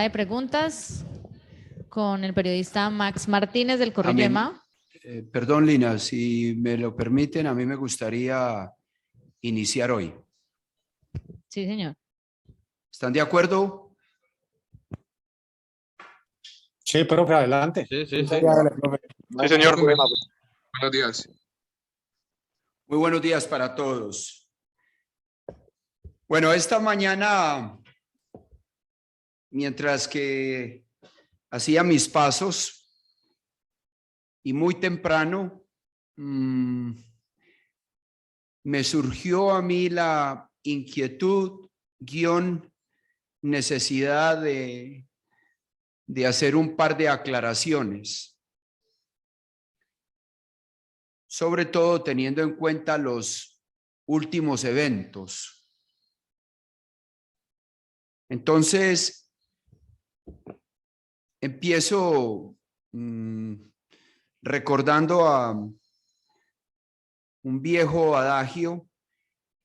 De preguntas con el periodista Max Martínez del Correo A mí, Yema. Perdón, Lina, si me lo permiten, a mí me gustaría iniciar hoy. Sí, señor. ¿Están de acuerdo? Sí, profe, adelante. Sí. Sí, señor. Buenos días. Muy buenos días para todos. Bueno, esta mañana, mientras que hacía mis pasos y muy temprano, me surgió a mí la inquietud, necesidad de hacer un par de aclaraciones, sobre todo teniendo en cuenta los últimos eventos. Entonces, empiezo recordando a un viejo adagio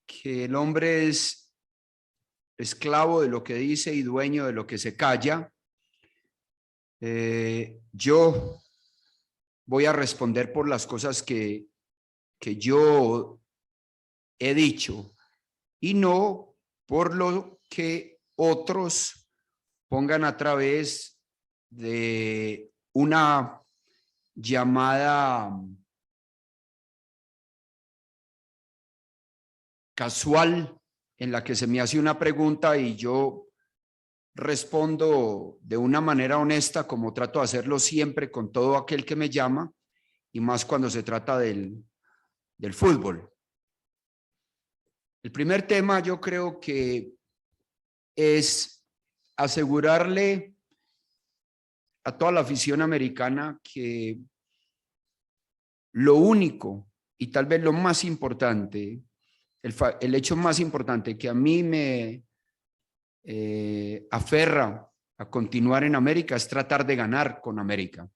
que el hombre es esclavo de lo que dice y dueño de lo que se calla. Yo voy a responder por las cosas que yo he dicho y no por lo que otros pongan a través de una llamada casual en la que se me hace una pregunta y yo respondo de una manera honesta, como trato de hacerlo siempre con todo aquel que me llama, y más cuando se trata del fútbol. El primer tema yo creo que es asegurarle a toda la afición americana que lo único y tal vez lo más importante, el hecho más importante que a mí me aferra a continuar en América es tratar de ganar con América,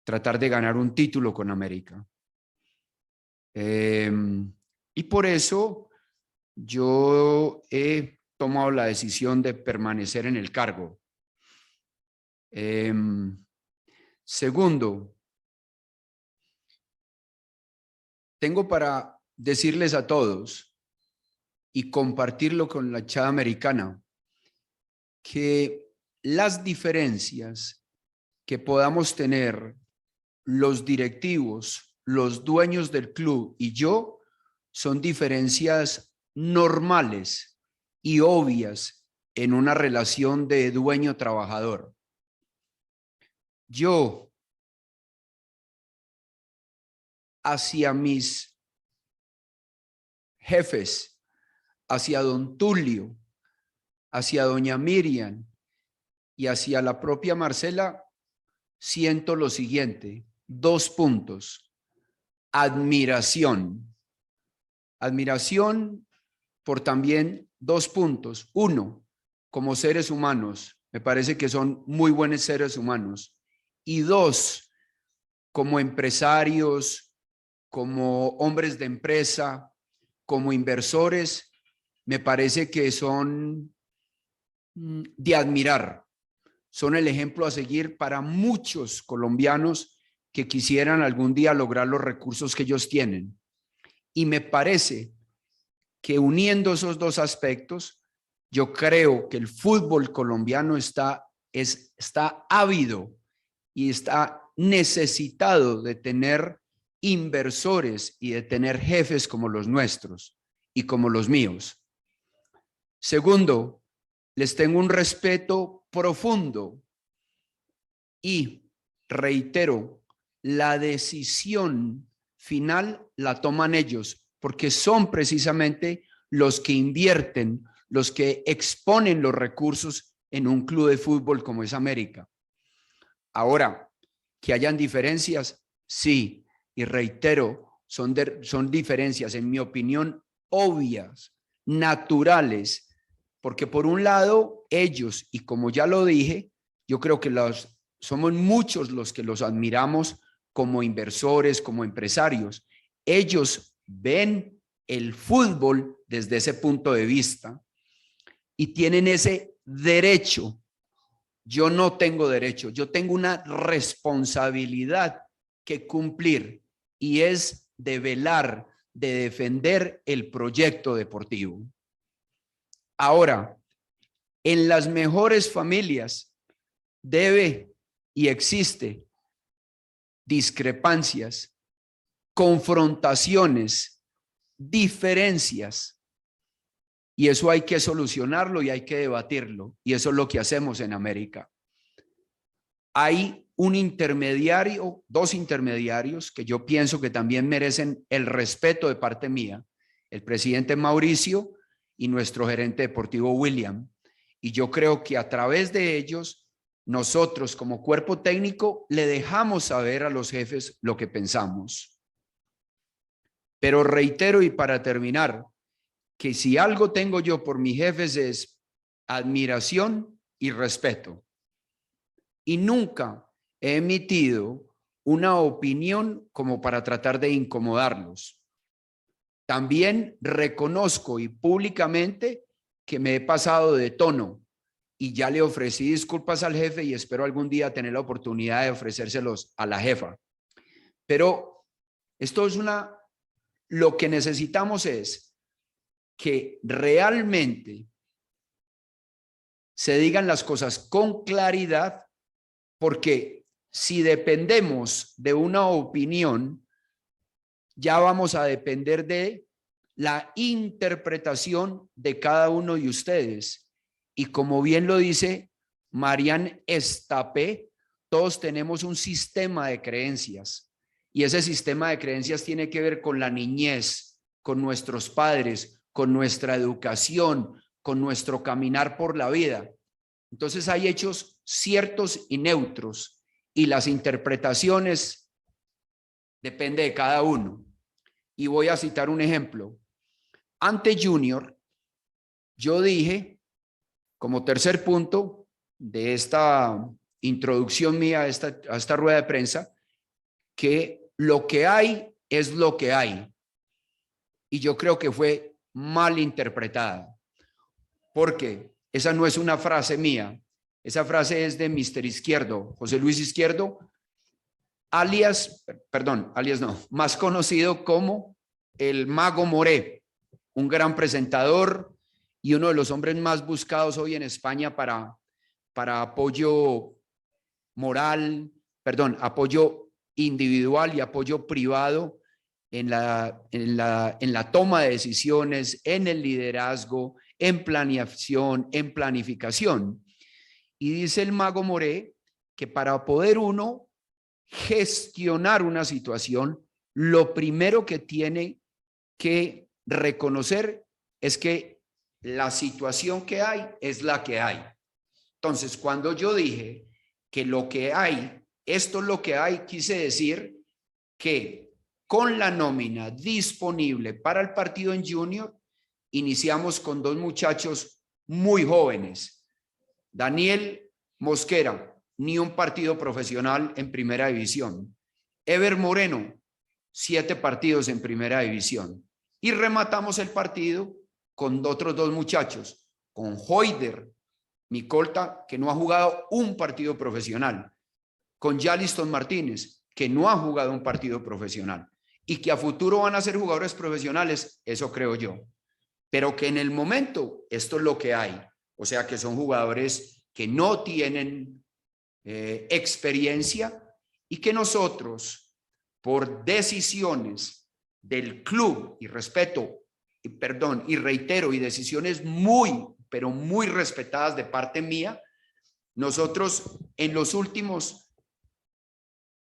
tratar de ganar un título con América. Y por eso yo he tomado la decisión de permanecer en el cargo. Segundo, tengo para decirles a todos y compartirlo con la hinchada americana que las diferencias que podamos tener los directivos, los dueños del club y yo son diferencias normales y obvias en una relación de dueño-trabajador. Yo, hacia mis jefes, hacia don Tulio, hacia doña Miriam y hacia la propia Marcela, siento lo siguiente, 2 puntos. Admiración. Admiración por también 2 puntos. 1, como seres humanos, me parece que son muy buenos seres humanos. Y 2, como empresarios, como hombres de empresa, como inversores, me parece que son de admirar. Son el ejemplo a seguir para muchos colombianos que quisieran algún día lograr los recursos que ellos tienen. Y me parece que uniendo esos 2 aspectos, yo creo que el fútbol colombiano está ávido y está necesitado de tener inversores y de tener jefes como los nuestros y como los míos. Segundo, les tengo un respeto profundo y reitero, la decisión final la toman ellos porque son precisamente los que invierten, los que exponen los recursos en un club de fútbol como es América. Ahora, que hayan diferencias, sí, y reitero, son diferencias, en mi opinión, obvias, naturales, porque por un lado, ellos, y como ya lo dije, yo creo que somos muchos los que los admiramos como inversores, como empresarios. Ellos ven el fútbol desde ese punto de vista y tienen ese derecho yo no tengo derecho, yo tengo una responsabilidad que cumplir y es de velar, de defender el proyecto deportivo. Ahora, en las mejores familias debe y existe discrepancias, confrontaciones, diferencias, y eso hay que solucionarlo y hay que debatirlo, y eso es lo que hacemos en América. Hay un intermediario, dos intermediarios que yo pienso que también merecen el respeto de parte mía, el presidente Mauricio y nuestro gerente deportivo William, y yo creo que a través de ellos nosotros como cuerpo técnico le dejamos saber a los jefes lo que pensamos. Pero reitero y para terminar, que si algo tengo yo por mis jefes es admiración y respeto. Y nunca he emitido una opinión como para tratar de incomodarlos. También reconozco y públicamente que me he pasado de tono y ya le ofrecí disculpas al jefe y espero algún día tener la oportunidad de ofrecérselos a la jefa. Pero esto es lo que necesitamos es que realmente se digan las cosas con claridad, porque si dependemos de una opinión, ya vamos a depender de la interpretación de cada uno de ustedes. Y como bien lo dice Marian Estapé, todos tenemos un sistema de creencias y ese sistema de creencias tiene que ver con la niñez, con nuestros padres, con nuestra educación, con nuestro caminar por la vida. Entonces hay hechos ciertos y neutros y las interpretaciones depende de cada uno. Y voy a citar un ejemplo. Ante Junior, yo dije, como tercer punto de esta introducción mía a esta rueda de prensa, que lo que hay es lo que hay. Y yo creo que fue mal interpretada, porque esa no es una frase mía, esa frase es de Mr. Izquierdo, José Luis Izquierdo, más conocido como el Mago Moré, un gran presentador y uno de los hombres más buscados hoy en España para apoyo moral, apoyo individual y apoyo privado en la toma de decisiones, en el liderazgo, en planeación, en planificación. Y dice el Mago Moré que para poder uno gestionar una situación, lo primero que tiene que reconocer es que la situación que hay es la que hay. Entonces, cuando yo dije que lo que hay, esto es lo que hay, quise decir que con la nómina disponible para el partido en Junior, iniciamos con dos muchachos muy jóvenes. Daniel Mosquera, ni un partido profesional en primera división. Ever Moreno, 7 partidos en primera división. Y rematamos el partido con otros dos muchachos, con Hoider Micolta, que no ha jugado un partido profesional, con Yaliston Martínez, que no ha jugado un partido profesional y que a futuro van a ser jugadores profesionales, eso creo yo. Pero que en el momento esto es lo que hay. O sea que son jugadores que no tienen experiencia y que nosotros, por decisiones del club, y reitero, y decisiones muy, pero muy respetadas de parte mía, nosotros en los últimos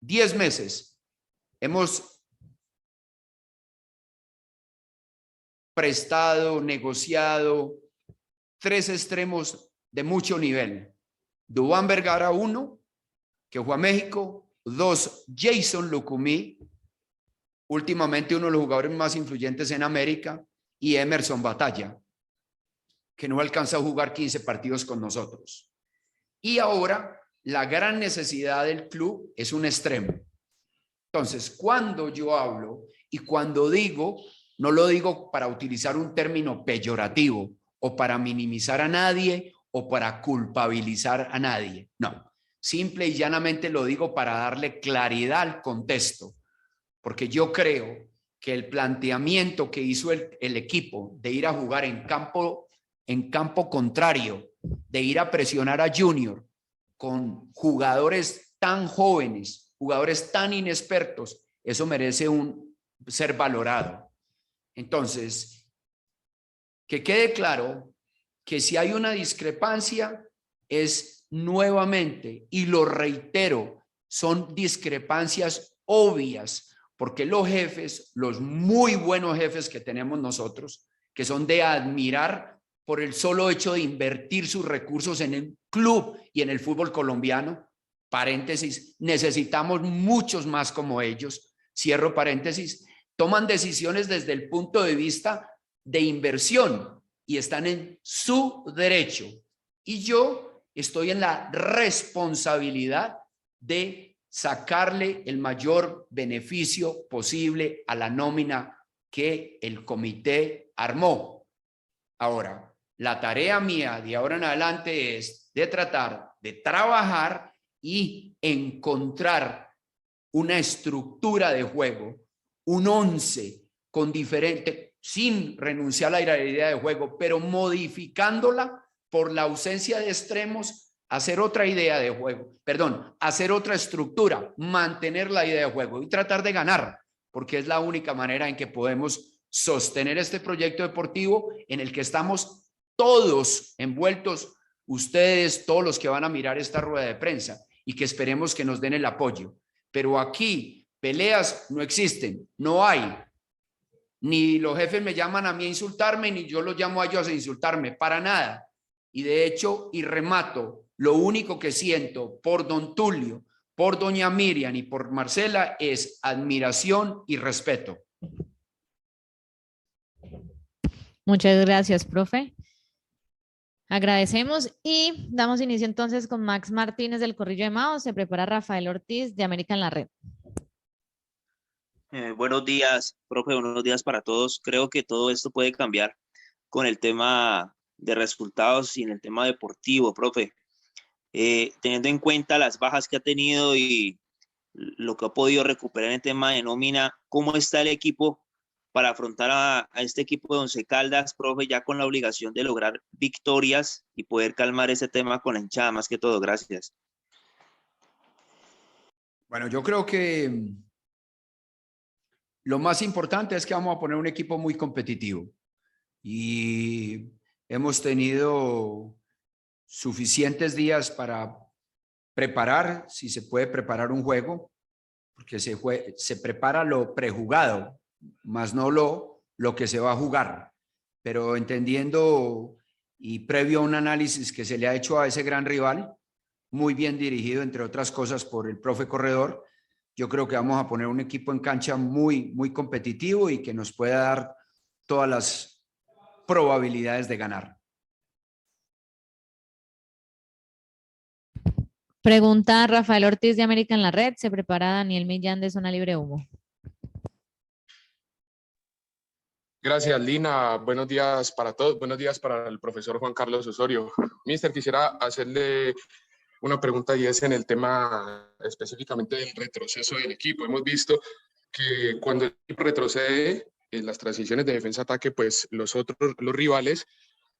10 meses hemos prestado, negociado 3 extremos de mucho nivel. Duván Vergara, 1, que fue a México. 2, Jason Lucumí, últimamente uno de los jugadores más influyentes en América. Y Emerson Batalla, que no alcanza a jugar 15 partidos con nosotros. Y ahora la gran necesidad del club es un extremo. Entonces, cuando yo hablo y cuando digo, no lo digo para utilizar un término peyorativo o para minimizar a nadie o para culpabilizar a nadie. No, simple y llanamente lo digo para darle claridad al contexto, porque yo creo que el planteamiento que hizo el equipo de ir a jugar en campo contrario, de ir a presionar a Junior con jugadores tan jóvenes, jugadores tan inexpertos, eso merece ser valorado. Entonces, que quede claro que si hay una discrepancia es nuevamente, y lo reitero, son discrepancias obvias, porque los jefes, los muy buenos jefes que tenemos nosotros, que son de admirar por el solo hecho de invertir sus recursos en el club y en el fútbol colombiano, paréntesis, necesitamos muchos más como ellos, cierro paréntesis, toman decisiones desde el punto de vista de inversión y están en su derecho. Y yo estoy en la responsabilidad de sacarle el mayor beneficio posible a la nómina que el comité armó. Ahora, la tarea mía de ahora en adelante es de tratar de trabajar y encontrar una estructura de juego, un 11 con diferente, sin renunciar a la idea de juego, pero modificándola por la ausencia de extremos, hacer otra idea de juego, hacer otra estructura, mantener la idea de juego y tratar de ganar, porque es la única manera en que podemos sostener este proyecto deportivo en el que estamos todos envueltos, ustedes, todos los que van a mirar esta rueda de prensa, y que esperemos que nos den el apoyo. Pero aquí peleas no existen, no hay. Ni los jefes me llaman a mí a insultarme, ni yo los llamo a ellos a insultarme, para nada. Y de hecho, y remato, lo único que siento por don Tulio, por doña Miriam y por Marcela es admiración y respeto. Muchas gracias, profe. Agradecemos y damos inicio entonces con Max Martínez del Corrillo de Mao. Se prepara Rafael Ortiz de América en la Red. Buenos días, profe, buenos días para todos. Creo que todo esto puede cambiar con el tema de resultados y en el tema deportivo, profe. Teniendo en cuenta las bajas que ha tenido y lo que ha podido recuperar en el tema de nómina, ¿cómo está el equipo para afrontar a este equipo de Once Caldas, profe, ya con la obligación de lograr victorias y poder calmar ese tema con la hinchada más que todo? Gracias. Bueno, yo creo que lo más importante es que vamos a poner un equipo muy competitivo y hemos tenido suficientes días para preparar, si se puede preparar un juego, porque se prepara lo prejugado, más no lo que se va a jugar, pero entendiendo y previo a un análisis que se le ha hecho a ese gran rival, muy bien dirigido, entre otras cosas, por el profe Corredor, yo creo que vamos a poner un equipo en cancha muy, muy competitivo y que nos pueda dar todas las probabilidades de ganar. Pregunta Rafael Ortiz de América en la Red. Se prepara Daniel Millán de Zona Libre Humo. Gracias, Lina. Buenos días para todos. Buenos días para el profesor Juan Carlos Osorio. Mister, quisiera hacerle una pregunta y es en el tema específicamente del retroceso del equipo. Hemos visto que cuando el equipo retrocede en las transiciones de defensa-ataque, pues los rivales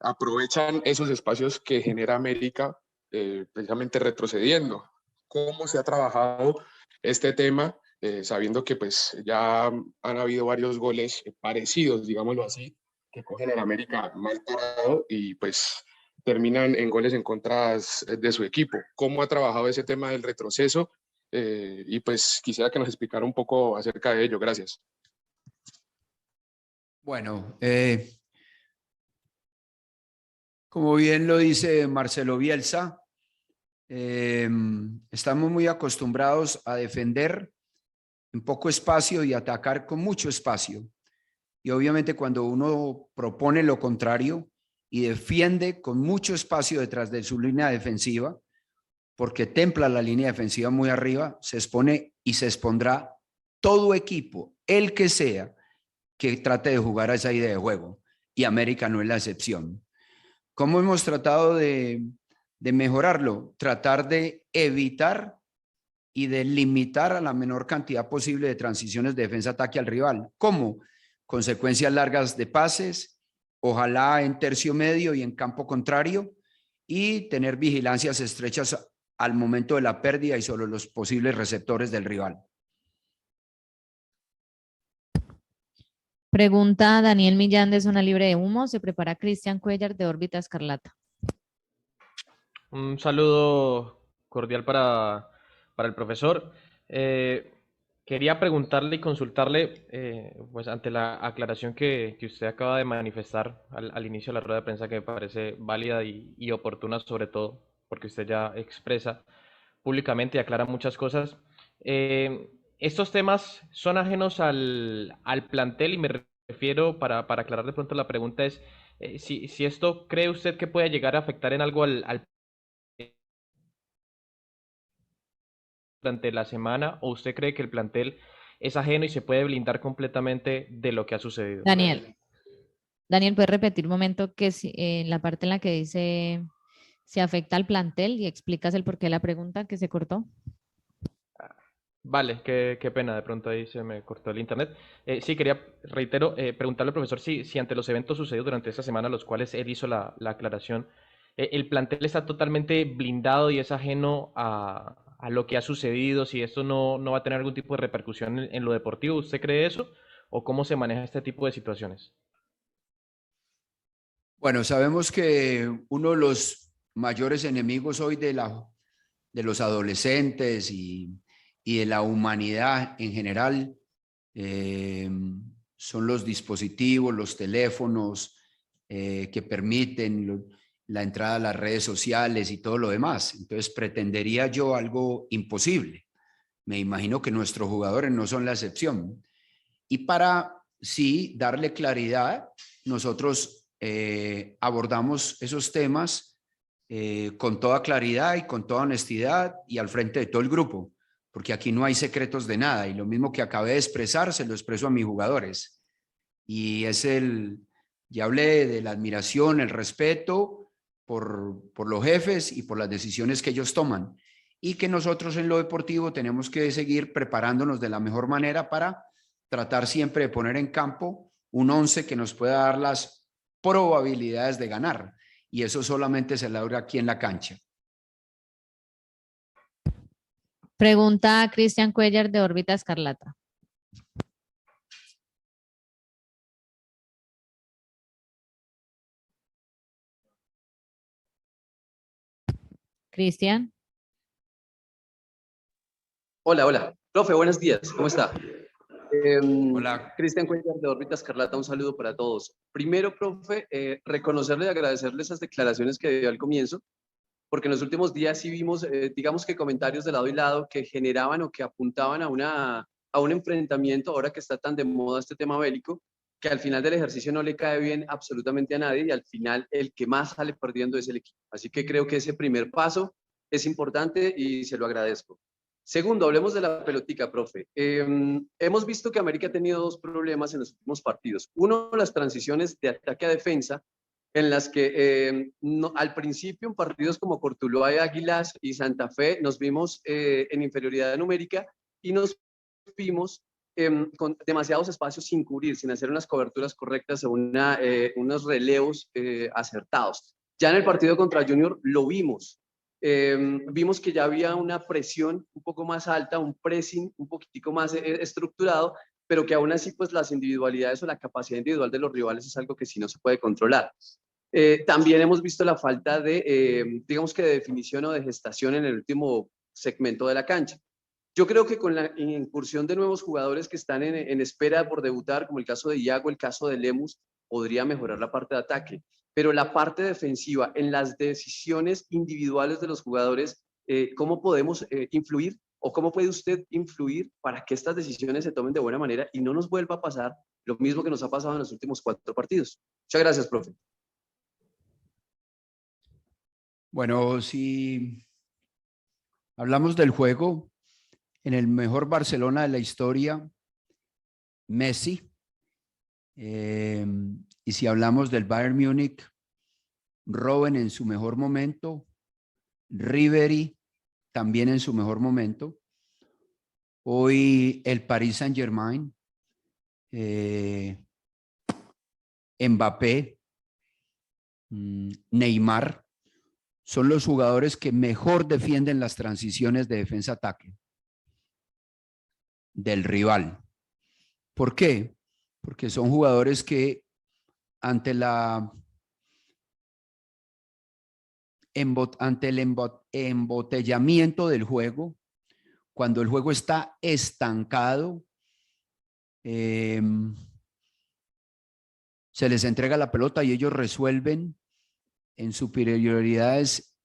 aprovechan esos espacios que genera América precisamente retrocediendo. ¿Cómo se ha trabajado este tema? Sabiendo que pues ya han habido varios goles parecidos, digámoslo así, que cogen al América mal parado y pues terminan en goles en contra de su equipo. ¿Cómo ha trabajado ese tema del retroceso? Y pues quisiera que nos explicara un poco acerca de ello. Gracias. Bueno, como bien lo dice Marcelo Bielsa, estamos muy acostumbrados a defender en poco espacio y atacar con mucho espacio. Y obviamente cuando uno propone lo contrario y defiende con mucho espacio detrás de su línea defensiva, porque templa la línea defensiva muy arriba, se expone y se expondrá todo equipo, el que sea, que trate de jugar a esa idea de juego. Y América no es la excepción. ¿Cómo hemos tratado de mejorarlo? Tratar de evitar y de limitar a la menor cantidad posible de transiciones de defensa-ataque al rival. ¿Cómo? Consecuencias largas de pases, ojalá en tercio medio y en campo contrario, y tener vigilancias estrechas al momento de la pérdida y sobre los posibles receptores del rival. Pregunta Daniel Millán de Zona Libre de Humo. Se prepara Cristian Cuellar de Órbita Escarlata. Un saludo cordial para el profesor. Quería preguntarle y consultarle, pues ante la aclaración que usted acaba de manifestar al inicio de la rueda de prensa, que me parece válida y oportuna, sobre todo porque usted ya expresa públicamente y aclara muchas cosas. Estos temas son ajenos al plantel y me refiero, para aclarar de pronto la pregunta, es si esto cree usted que puede llegar a afectar en algo al durante la semana, o usted cree que el plantel es ajeno y se puede blindar completamente de lo que ha sucedido. Daniel, ¿puedes repetir un momento que en la parte en la que dice se afecta al plantel y explicas el porqué de la pregunta que se cortó? Vale, qué pena, de pronto ahí se me cortó el internet. Sí, quería, reitero, preguntarle al profesor si ante los eventos sucedidos durante esta semana, los cuales él hizo la aclaración, el plantel está totalmente blindado y es ajeno a lo que ha sucedido, si esto no va a tener algún tipo de repercusión en lo deportivo. ¿Usted cree eso? ¿O cómo se maneja este tipo de situaciones? Bueno, sabemos que uno de los mayores enemigos hoy de los adolescentes y de la humanidad en general son los dispositivos, los teléfonos que permiten la entrada a las redes sociales y todo lo demás. Entonces, pretendería yo algo imposible. Me imagino que nuestros jugadores no son la excepción. Y para, sí, darle claridad, nosotros abordamos esos temas con toda claridad y con toda honestidad y al frente de todo el grupo, porque aquí no hay secretos de nada, y lo mismo que acabé de expresar, se lo expreso a mis jugadores. Y ya hablé de la admiración, el respeto por los jefes y por las decisiones que ellos toman, y que nosotros en lo deportivo tenemos que seguir preparándonos de la mejor manera para tratar siempre de poner en campo un 11 que nos pueda dar las probabilidades de ganar, y eso solamente se logra aquí en la cancha. Pregunta a Cristian Cuellar de Órbita Escarlata. Cristian. Hola. Profe, buenos días. ¿Cómo está? Hola. Cristian Cuellar de Órbita Escarlata, un saludo para todos. Primero, profe, reconocerle y agradecerle esas declaraciones que dio al comienzo, porque en los últimos días sí vimos, digamos que comentarios de lado y lado que generaban o que apuntaban a un enfrentamiento, ahora que está tan de moda este tema bélico, que al final del ejercicio no le cae bien absolutamente a nadie y al final el que más sale perdiendo es el equipo. Así que creo que ese primer paso es importante y se lo agradezco. Segundo, hablemos de la pelotica, profe. Hemos visto que América ha tenido dos problemas en los últimos partidos. Uno, las transiciones de ataque a defensa, en las que al principio en partidos como Cortuluá y Águilas y Santa Fe nos vimos en inferioridad numérica y nos vimos con demasiados espacios sin cubrir, sin hacer unas coberturas correctas o unos relevos acertados. Ya en el partido contra Junior lo vimos. Vimos que ya había una presión un poco más alta, un pressing un poquitico más estructurado, pero que aún así pues las individualidades o la capacidad individual de los rivales es algo que sí no se puede controlar. También hemos visto la falta de, digamos que de definición o de gestación en el último segmento de la cancha. Yo creo que con la incursión de nuevos jugadores que están en espera por debutar, como el caso de Iago, el caso de Lemus, podría mejorar la parte de ataque. Pero la parte defensiva, en las decisiones individuales de los jugadores, ¿cómo podemos influir o cómo puede usted influir para que estas decisiones se tomen de buena manera y no nos vuelva a pasar lo mismo que nos ha pasado en los últimos 4 partidos? Muchas gracias, profe. Bueno, si hablamos del juego, en el mejor Barcelona de la historia, Messi. Y si hablamos del Bayern Múnich, Robben en su mejor momento, Ribery también en su mejor momento. Hoy el Paris Saint-Germain, Mbappé, Neymar, son los jugadores que mejor defienden las transiciones de defensa-ataque del rival. ¿Por qué? Porque son jugadores que ante el embotellamiento del juego, cuando el juego está estancado, se les entrega la pelota y ellos resuelven en superioridades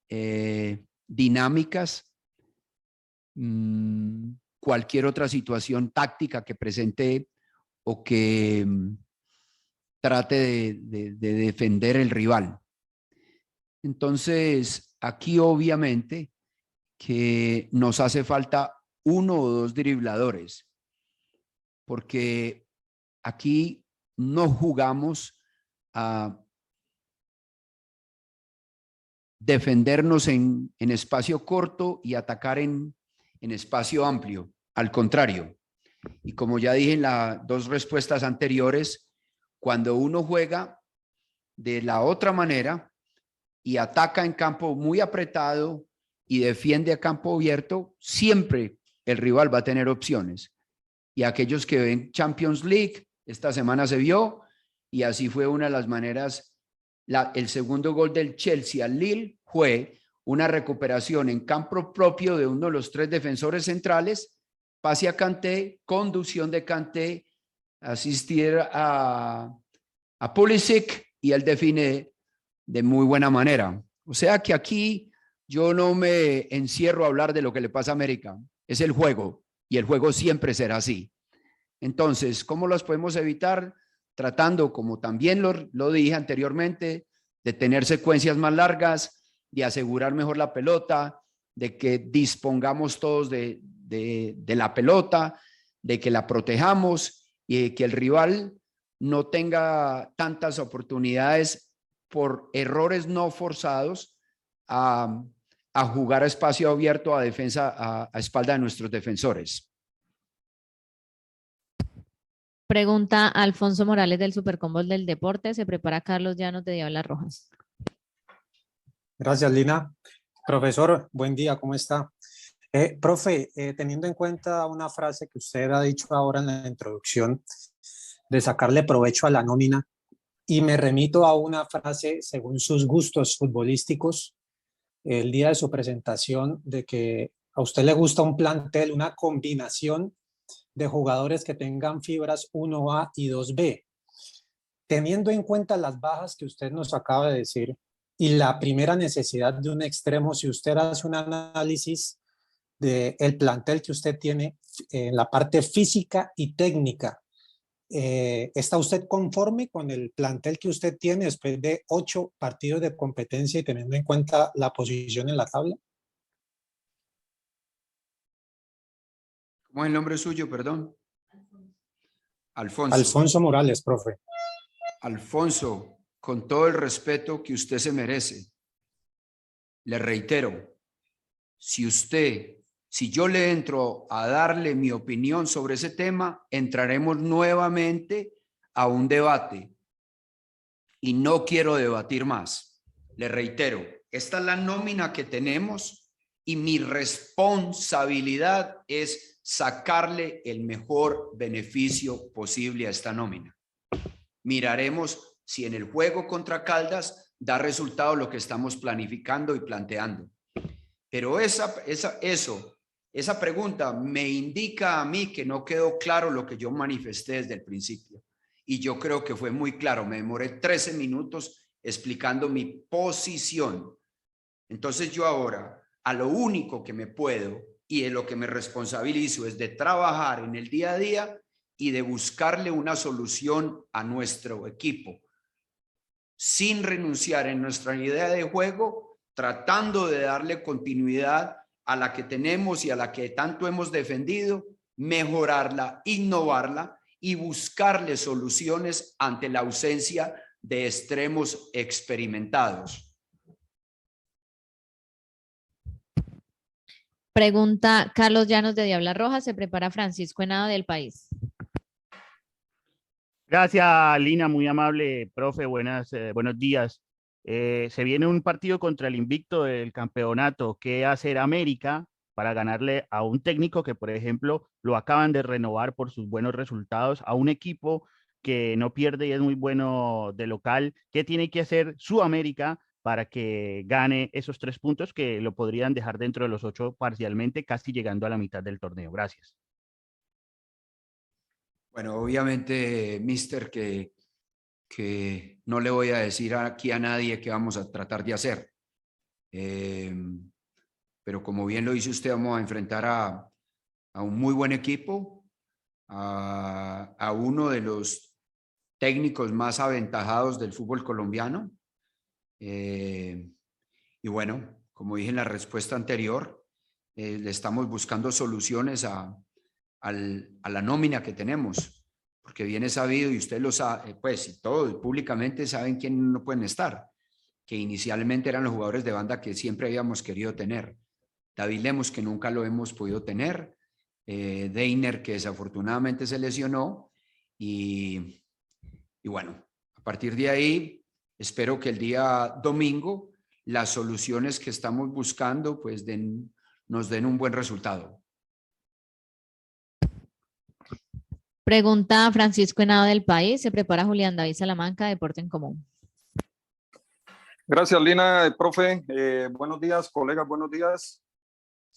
dinámicas cualquier otra situación táctica que presente o que trate de defender el rival. Entonces, aquí obviamente que nos hace falta 1 o 2 dribladores, porque aquí no jugamos a defendernos en espacio corto y atacar en espacio amplio. Al contrario, y como ya dije en las 2 respuestas anteriores, cuando uno juega de la otra manera y ataca en campo muy apretado y defiende a campo abierto, siempre el rival va a tener opciones. Y aquellos que ven Champions League, esta semana se vio, y así fue una de las maneras. El segundo gol del Chelsea al Lille fue una recuperación en campo propio de uno de los 3 defensores centrales, pase a Kanté, conducción de Kanté, asistir a Pulisic, y él define de muy buena manera. O sea que aquí yo no me encierro a hablar de lo que le pasa a América, es el juego, y el juego siempre será así. Entonces, ¿cómo los podemos evitar? Tratando, como también lo dije anteriormente, de tener secuencias más largas, de asegurar mejor la pelota, de que dispongamos todos de la pelota, de que la protejamos y de que el rival no tenga tantas oportunidades por errores no forzados a jugar a espacio abierto, a defensa, a espalda de nuestros defensores. Pregunta Alfonso Morales del Supercombos del Deporte. Se prepara Carlos Llanos de Diablas Rojas. Gracias, Lina. Profesor, buen día, ¿cómo está? Profe, teniendo en cuenta una frase que usted ha dicho ahora en la introducción, de sacarle provecho a la nómina, y me remito a una frase según sus gustos futbolísticos, el día de su presentación, de que a usted le gusta un plantel, una combinación de jugadores que tengan fibras 1A y 2B. Teniendo en cuenta las bajas que usted nos acaba de decir y la primera necesidad de un extremo, si usted hace un análisis del plantel que usted tiene en la parte física y técnica, ¿está usted conforme con el plantel que usted tiene después de 8 partidos de competencia y teniendo en cuenta la posición en la tabla? ¿Cómo es el nombre suyo, perdón? Alfonso. Alfonso Morales, profe. Alfonso, con todo el respeto que usted se merece, le reitero, si yo le entro a darle mi opinión sobre ese tema, entraremos nuevamente a un debate y no quiero debatir más. Le reitero, esta es la nómina que tenemos y mi responsabilidad es sacarle el mejor beneficio posible a esta nómina. Miraremos si en el juego contra Caldas da resultado lo que estamos planificando y planteando. Pero esa pregunta me indica a mí que no quedó claro lo que yo manifesté desde el principio. Y yo creo que fue muy claro. Me demoré 13 minutos explicando mi posición. Entonces yo ahora, a lo único que me puedo y de lo que me responsabilizo es de trabajar en el día a día y de buscarle una solución a nuestro equipo, sin renunciar en nuestra idea de juego, tratando de darle continuidad a la que tenemos y a la que tanto hemos defendido, mejorarla, innovarla y buscarle soluciones ante la ausencia de extremos experimentados. Pregunta Carlos Llanos de Diabla Roja, se prepara Francisco Henao del País. Gracias, Lina, muy amable, profe, buenos días. Se viene un partido contra el invicto del campeonato. ¿Qué hacer América para ganarle a un técnico que, por ejemplo, lo acaban de renovar por sus buenos resultados, a un equipo que no pierde y es muy bueno de local? ¿Qué tiene que hacer su América para que gane esos 3 puntos que lo podrían dejar dentro de los 8 parcialmente, casi llegando a la mitad del torneo? Gracias. Bueno, obviamente, mister, que no le voy a decir aquí a nadie qué vamos a tratar de hacer. Pero como bien lo dice usted, vamos a enfrentar a un muy buen equipo, a uno de los técnicos más aventajados del fútbol colombiano. Y bueno, como dije en la respuesta anterior, le estamos buscando soluciones a la nómina que tenemos, porque bien es sabido, y usted lo sabe, pues, y todos públicamente saben quién no pueden estar, que inicialmente eran los jugadores de banda que siempre habíamos querido tener. David Lemos, que nunca lo hemos podido tener, Deiner, que desafortunadamente se lesionó, y bueno, a partir de ahí, espero que el día domingo las soluciones que estamos buscando pues nos den un buen resultado. Pregunta Francisco Henao del País, se prepara Julián David Salamanca, Deporte en Común. Gracias, Lina. Profe, buenos días, colegas, buenos días.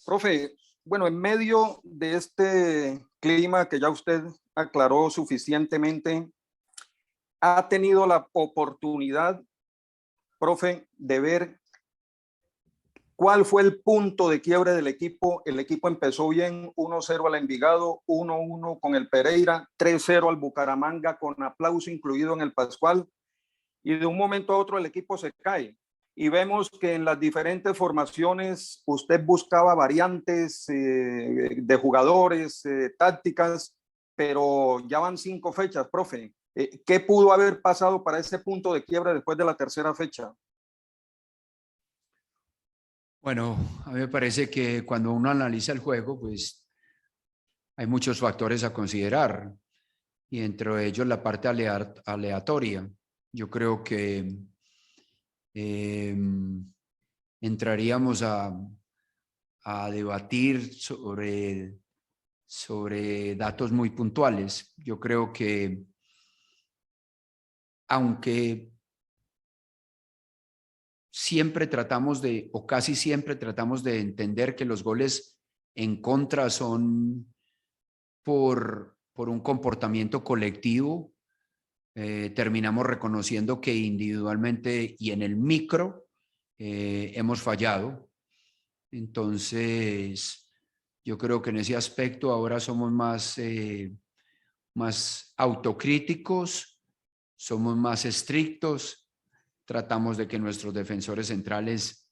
Profe, bueno, en medio de este clima que ya usted aclaró suficientemente, ¿ha tenido la oportunidad, profe, de ver cuál fue el punto de quiebre del equipo? El equipo empezó bien, 1-0 al Envigado, 1-1 con el Pereira, 3-0 al Bucaramanga con aplauso incluido en el Pascual, y de un momento a otro el equipo se cae. Y vemos que en las diferentes formaciones usted buscaba variantes de jugadores, tácticas, pero ya van 5 fechas, profe. ¿Qué pudo haber pasado para ese punto de quiebre después de la tercera fecha? Bueno, a mí me parece que cuando uno analiza el juego, pues hay muchos factores a considerar, y entre ellos la parte aleatoria. Yo creo que entraríamos a debatir sobre datos muy puntuales. Yo creo que aunque siempre tratamos de, o casi siempre tratamos de entender que los goles en contra son por un comportamiento colectivo, terminamos reconociendo que individualmente y en el micro hemos fallado. Entonces, yo creo que en ese aspecto ahora somos más autocríticos, somos más estrictos, tratamos de que nuestros defensores centrales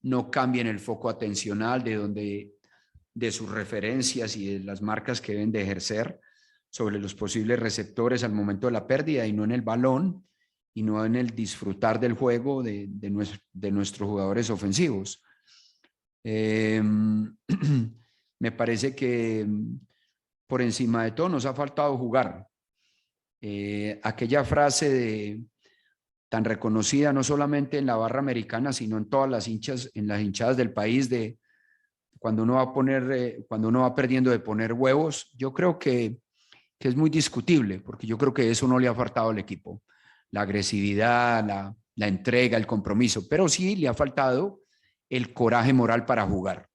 no cambien el foco atencional de sus referencias y de las marcas que deben de ejercer sobre los posibles receptores al momento de la pérdida, y no en el balón y no en el disfrutar del juego de nuestros jugadores ofensivos. Me parece que por encima de todo nos ha faltado jugar. Aquella frase tan reconocida no solamente en la barra americana, sino en todas las hinchadas del país, de cuando uno va perdiendo, de poner huevos, yo creo que es muy discutible, porque yo creo que eso no le ha faltado al equipo, la agresividad, la entrega, el compromiso, pero sí le ha faltado el coraje moral para jugar,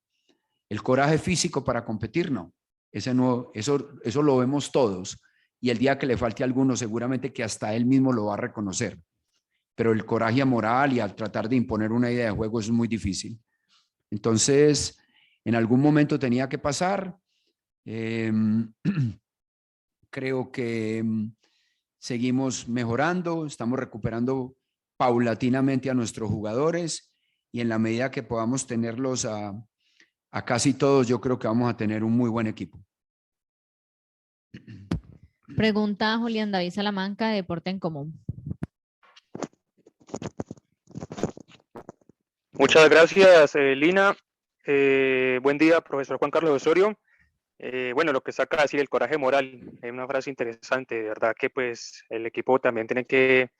el coraje físico para competir, no. Eso lo vemos todos, y el día que le falte a alguno, seguramente que hasta él mismo lo va a reconocer, pero el coraje moral y al tratar de imponer una idea de juego es muy difícil. Entonces, en algún momento tenía que pasar. Creo que seguimos mejorando, estamos recuperando paulatinamente a nuestros jugadores, y en la medida que podamos tenerlos a casi todos, yo creo que vamos a tener un muy buen equipo. Pregunta Julián David Salamanca, Deporte en Común. Muchas gracias, Lina. Buen día, profesor Juan Carlos Osorio. Bueno, lo que saca decir el coraje moral, es una frase interesante, de verdad que pues el equipo también tiene que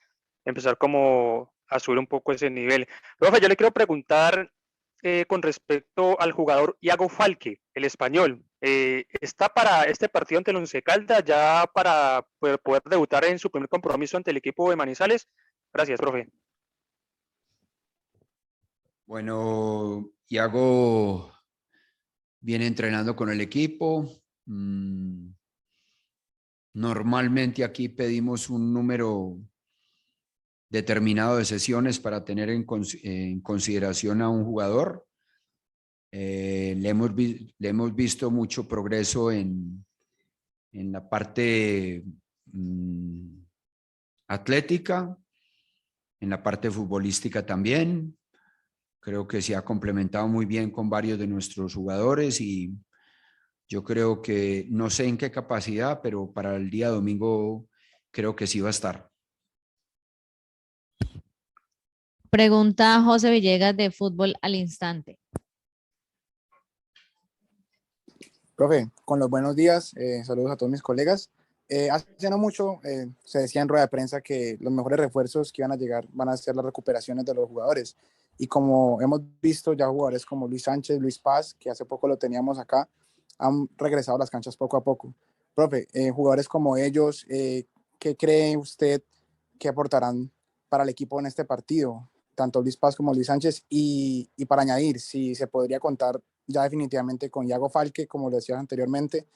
empezar como a subir un poco ese nivel. Profe, yo le quiero preguntar con respecto al jugador Iago Falque, el español. ¿Está para este partido ante el Once Caldas ya para poder debutar en su primer compromiso ante el equipo de Manizales? Gracias, profe. Bueno, Iago viene entrenando con el equipo. Normalmente aquí pedimos un número determinado de sesiones para tener en consideración a un jugador. Le hemos visto mucho progreso en la parte atlética, en la parte futbolística también. Creo que se ha complementado muy bien con varios de nuestros jugadores y yo creo que, no sé en qué capacidad, pero para el día domingo creo que sí va a estar. Pregunta José Villegas de Fútbol al Instante. Profe, con los buenos días, saludos a todos mis colegas. Hace no mucho se decía en rueda de prensa que los mejores refuerzos que iban a llegar van a ser las recuperaciones de los jugadores. Y como hemos visto ya jugadores como Luis Sánchez, Luis Paz, que hace poco lo teníamos acá, han regresado a las canchas poco a poco. Profe, jugadores como ellos, ¿qué cree usted que aportarán para el equipo en este partido? Tanto Luis Paz como Luis Sánchez. Y para añadir, si se podría contar ya definitivamente con Iago Falque, como lo decías anteriormente,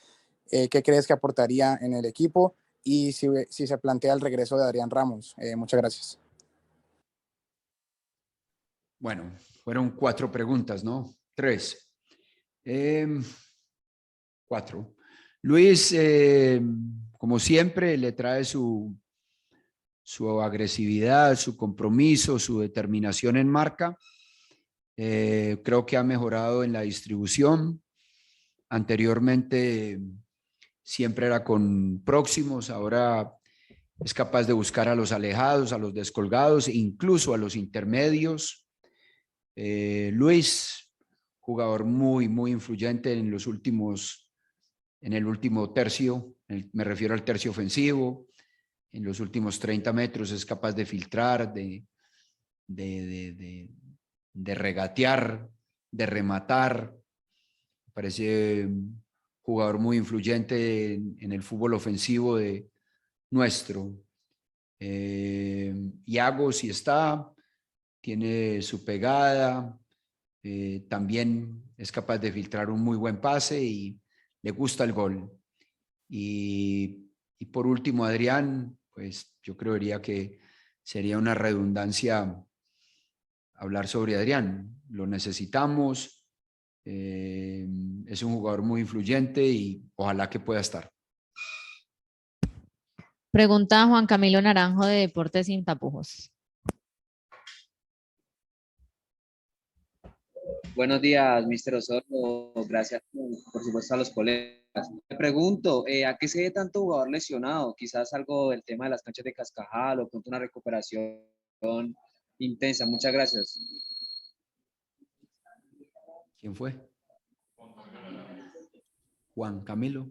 ¿qué crees que aportaría en el equipo? Y si se plantea el regreso de Adrián Ramos. Muchas gracias. Bueno, fueron 4 preguntas, ¿no? 3. 4. Luis, como siempre, le trae su agresividad, su compromiso, su determinación en marca. Creo que ha mejorado en la distribución. Anteriormente siempre era con próximos, ahora es capaz de buscar a los alejados, a los descolgados, incluso a los intermedios. Luis, jugador muy, muy influyente en el último tercio, me refiero al tercio ofensivo. En los últimos 30 metros es capaz de filtrar, de regatear, de rematar. Parece un jugador muy influyente en el fútbol ofensivo de nuestro. Iago, si está, tiene su pegada, también es capaz de filtrar un muy buen pase y le gusta el gol. Y por último, Adrián, pues yo creería que sería una redundancia hablar sobre Adrián. Lo necesitamos, es un jugador muy influyente y ojalá que pueda estar. Pregunta Juan Camilo Naranjo de Deportes Sin Tapujos. Buenos días, Mr. Osorio. Gracias, por supuesto, a los colegas. Me pregunto, ¿a qué se debe tanto jugador lesionado? Quizás algo del tema de las canchas de Cascajal o pronto una recuperación intensa. Muchas gracias. ¿Quién fue? Juan Camilo.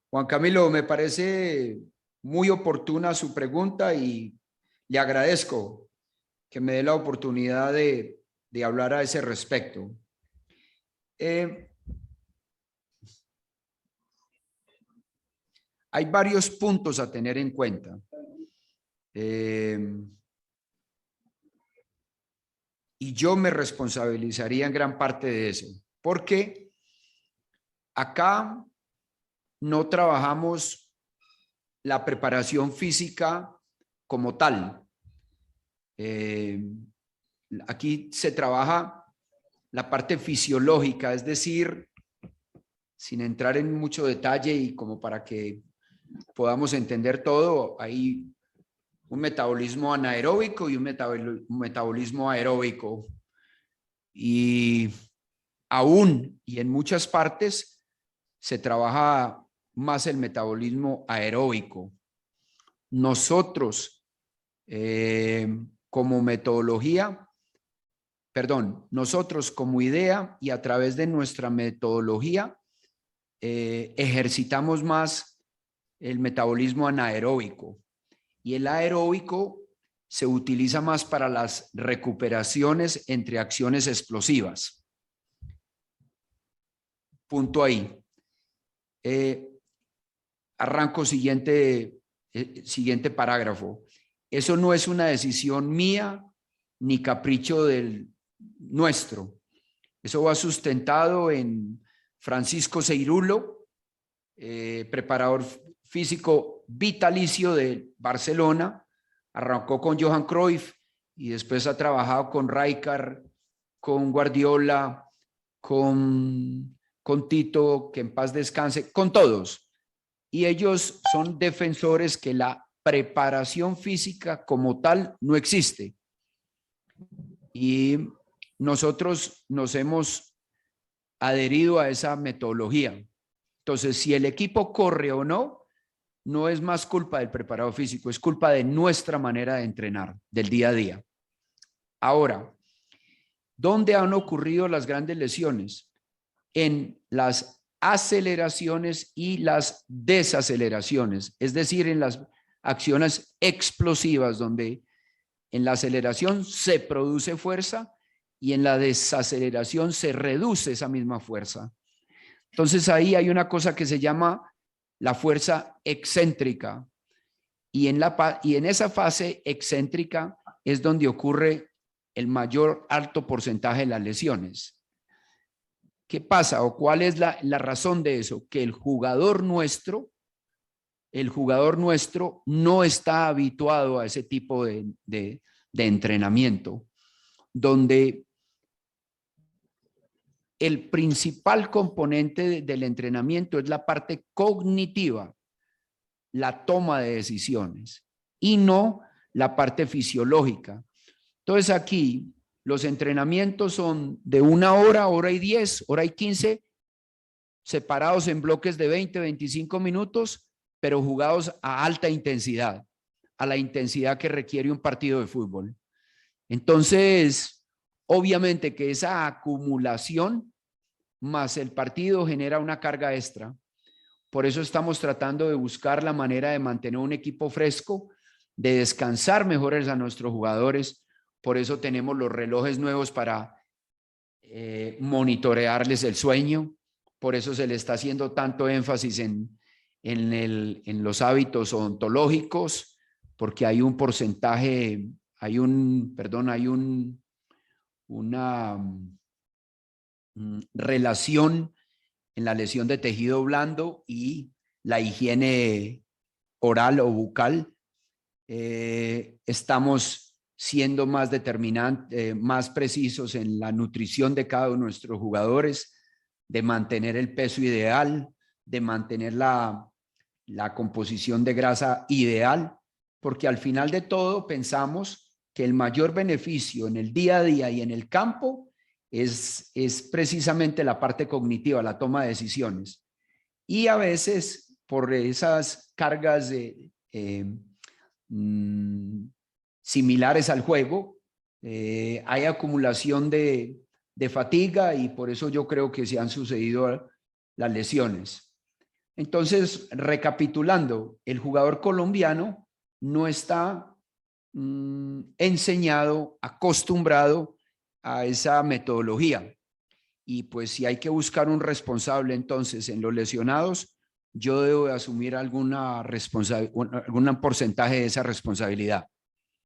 Juan Camilo, me parece muy oportuna su pregunta y le agradezco que me dé la oportunidad de hablar a ese respecto. Hay varios puntos a tener en cuenta. Y yo me responsabilizaría en gran parte de eso, porque acá no trabajamos la preparación física como tal. Aquí se trabaja la parte fisiológica, es decir, sin entrar en mucho detalle y como para que podamos entender todo, hay un metabolismo anaeróbico y un metabolismo aeróbico. Y aún y en muchas partes se trabaja más el metabolismo aeróbico. Nosotros, como metodología, nosotros como idea y a través de nuestra metodología ejercitamos más el metabolismo anaeróbico, y el aeróbico se utiliza más para las recuperaciones entre acciones explosivas. Punto ahí. Arranco siguiente parágrafo. Eso no es una decisión mía ni capricho nuestro. Eso va sustentado en Francisco Ceirulo, preparador físico vitalicio de Barcelona. Arrancó con Johan Cruyff y después ha trabajado con Rijkaard, con Guardiola, con Tito, que en paz descanse, con todos. Y ellos son defensores que la preparación física como tal no existe. Y nosotros nos hemos adherido a esa metodología. Entonces, si el equipo corre o no, no es más culpa del preparador físico, es culpa de nuestra manera de entrenar, del día a día. Ahora, ¿dónde han ocurrido las grandes lesiones? En las aceleraciones y las desaceleraciones, es decir, en las acciones explosivas, donde en la aceleración se produce fuerza y en la desaceleración se reduce esa misma fuerza. Entonces ahí hay una cosa que se llama la fuerza excéntrica, y en esa fase excéntrica es donde ocurre el mayor alto porcentaje de las lesiones. ¿Qué pasa o cuál es la razón de eso? Que el jugador nuestro no está habituado a ese tipo de entrenamiento, donde el principal componente del entrenamiento es la parte cognitiva, la toma de decisiones, y no la parte fisiológica. Entonces aquí los entrenamientos son de 1 hora, hora y 10, hora y 15, separados en bloques de 20, 25 minutos, pero jugados a alta intensidad, a la intensidad que requiere un partido de fútbol. Entonces, obviamente que esa acumulación más el partido genera una carga extra. Por eso estamos tratando de buscar la manera de mantener un equipo fresco, de descansar mejores a nuestros jugadores. Por eso tenemos los relojes nuevos para monitorearles el sueño. Por eso se le está haciendo tanto énfasis en los hábitos odontológicos, porque hay un porcentaje, una relación en la lesión de tejido blando y la higiene oral o bucal. Estamos siendo más determinantes, más precisos en la nutrición de cada uno de nuestros jugadores, de mantener el peso ideal, de mantener la composición de grasa ideal, porque al final de todo pensamos que el mayor beneficio en el día a día y en el campo es precisamente la parte cognitiva, la toma de decisiones. Y a veces por esas cargas similares al juego, hay acumulación de fatiga, y por eso yo creo que se han sucedido las lesiones. Entonces, recapitulando, el jugador colombiano no está enseñado, acostumbrado a esa metodología, y pues si hay que buscar un responsable entonces en los lesionados, yo debo de asumir algún porcentaje de esa responsabilidad.